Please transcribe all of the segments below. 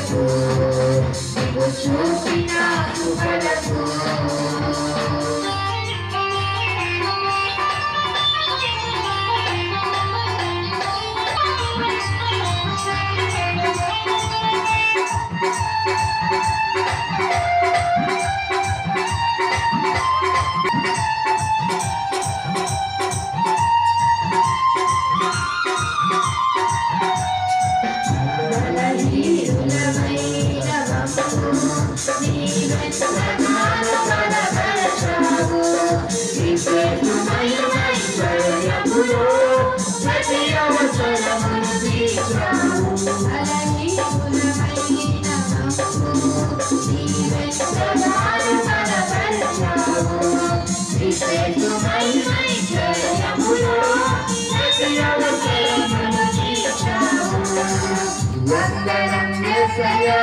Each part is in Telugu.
మేలకు నీవు చూపిన కృపలకు వందనం యేసయ్యా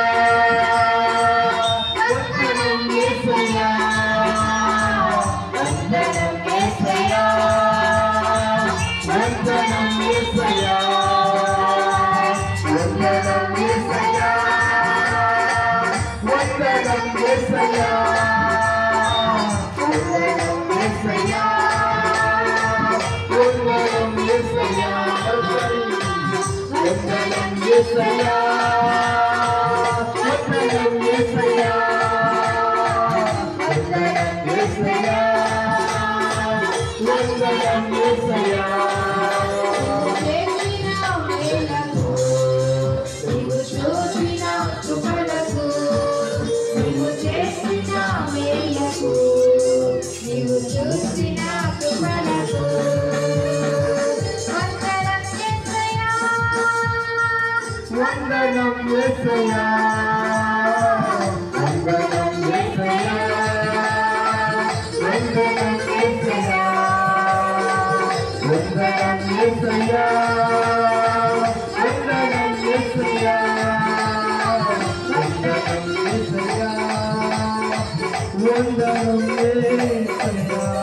వందనం యేసయ్యా వందనం యేసయ్యా వందనం యేసయ్యా వందనం యేసయ్యా వందనం యేసయ్యా వందనం యేసయ్యా వందనం యేసయ్యా వందనం యేసయ్యా వందనం యేసయ్యా వందనం యేసయ్యా వందనం యేసయ్యా నీవు చూసిన కృపలకు నీవు చేసిన మేలకు నీవు చూసిన కృపలకు వందనం యేసయ్యా వందనం యేసయ్యా వందనం యేసయ్యా వందనం యేసయ్యా వందనం యేసయ్యా వందనం యేసయ్యా వందనం యేసయ్యా